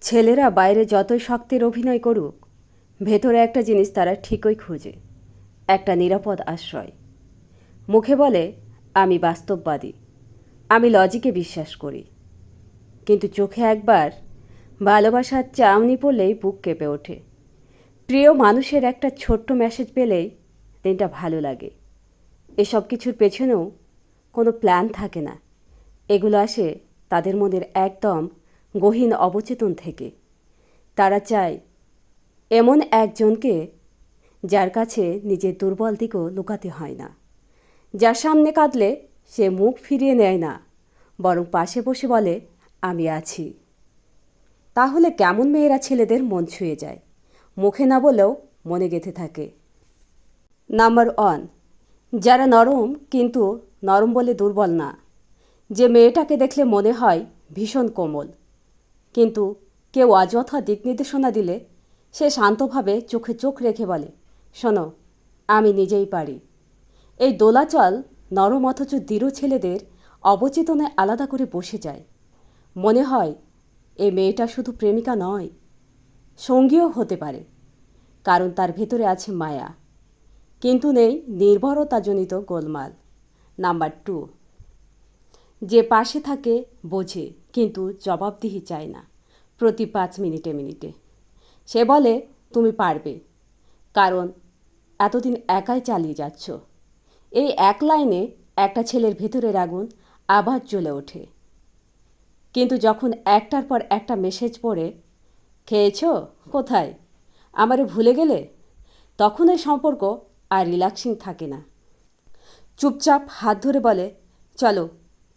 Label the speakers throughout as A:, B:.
A: ছেলেরা বাইরে যতই শক্তের অভিনয় করুক, ভেতরে একটা জিনিস তারা ঠিকই খোঁজে, একটা নিরাপদ আশ্রয়। মুখে বলে আমি বাস্তববাদী, আমি লজিকে বিশ্বাস করি, কিন্তু চোখে একবার ভালোবাসার চাউনি পড়লেই বুক কেঁপে ওঠে। প্রিয় মানুষের একটা ছোট্ট মেসেজ পেলেই দিনটা ভালো লাগে। এসব কিছুর পেছনেও কোনো প্ল্যান থাকে না, এগুলো আসে তাদের মনের একদম গহীন অবচেতন থেকে। তারা চায় এমন একজনকে যার কাছে নিজের দুর্বল দিকও লুকাতে হয় না, যার সামনে কাঁদলে সে মুখ ফিরিয়ে নেয় না, বরং পাশে বসে বলে আমি আছি। তাহলে কেমন মেয়েরা ছেলেদের মন ছুঁয়ে যায়, মুখে না বলেও মনে গেঁথে থাকে। নাম্বার 1, যারা নরম কিন্তু নরম বলে দুর্বল না। যে মেয়েটাকে দেখলে মনে হয় ভীষণ কোমল, কিন্তু কেউ অযথা দিক নির্দেশনা দিলে সে শান্তভাবে চোখে চোখ রেখে বলে শোনো, আমি নিজেই পারি। এই দোলাচল নরম অথচ দৃঢ় ছেলেদের অবচেতনে আলাদা করে বসে যায়। মনে হয় এই মেয়েটা শুধু প্রেমিকা নয়, সঙ্গীও হতে পারে, কারণ তার ভেতরে আছে মায়া, কিন্তু নেই নির্ভরতাজনিত গোলমাল। নাম্বার 2, যে পাশে থাকে, বোঝে, কিন্তু জবাবদিহি চায় না প্রতি 5 মিনিটে মিনিটে। সে বলে তুমি পারবে, কারণ এতদিন একাই চালিয়ে যাচ্ছ। এই এক লাইনে একটা ছেলের ভেতরের আগুন আবার জ্বলে ওঠে। কিন্তু যখন একটার পর একটা মেসেজ পড়ে, খেয়েছ, কোথায়, আমারে ভুলে গেলে, তখন এই সম্পর্ক আর রিল্যাক্সিং থাকে না। চুপচাপ হাত ধরে বলে চলো,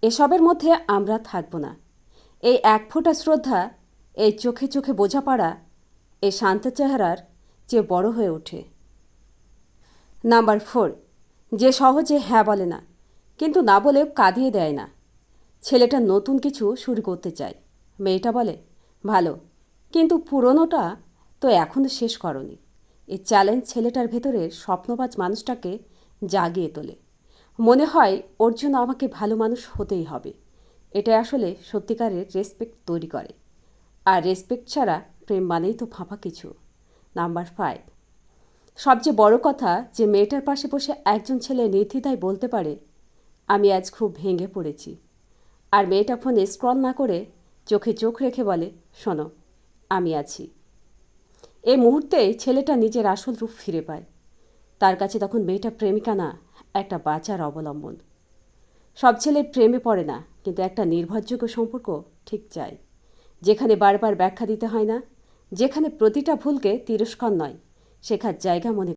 A: এসবের মধ্যে আমরা থাকবো না। এই এক ফোঁটা শ্রদ্ধা, এই চোখে চোখে বোঝাপড়া, এই শান্ত চেহারার চেয়ে বড় হয়ে ওঠে। নাম্বার 4, যে সহজে হ্যাঁ বলে না, কিন্তু না বলেও কাঁদিয়ে দেয় না। ছেলেটা নতুন কিছু শুরু করতে চায়, মেয়েটা বলে ভালো, কিন্তু পুরনোটা তো এখনও শেষ করনি। এই চ্যালেঞ্জ ছেলেটার ভেতরের স্বপ্নবাজ মানুষটাকে জাগিয়ে তোলে। মনে হয় ওর জন্য আমাকে ভালো মানুষ হতেই হবে। এটা আসলে সত্যিকারের রেসপেক্ট তৈরি করে, আর রেসপেক্ট ছাড়া প্রেম মানেই তো ফাঁপা কিছু। নাম্বার 5, সবচেয়ে বড় কথা, যে মেয়েটার পাশে বসে একজন ছেলে নির্দ্বিধায় বলতে পারে আমি আজ খুব ভেঙে পড়েছি, আর মেয়েটা ফোনে স্ক্রল না করে চোখে চোখ রেখে বলে শোনো, আমি আছি। এই মুহূর্তেই ছেলেটা নিজের আসল রূপ ফিরে পায়। তার কাছে তখন মেয়েটা প্রেমিকা না, একটা বাঁচার অবলম্বন। সব ছেলে প্রেমে পড়ে না, কিন্তু একটা নির্ভরযোগ্য সম্পর্ক ঠিক চায়, যেখানে বারবার ব্যাখ্যা দিতে হয় না, যেখানে প্রতিটা ভুলকে তিরস্কার নয় শেখার জায়গা মনে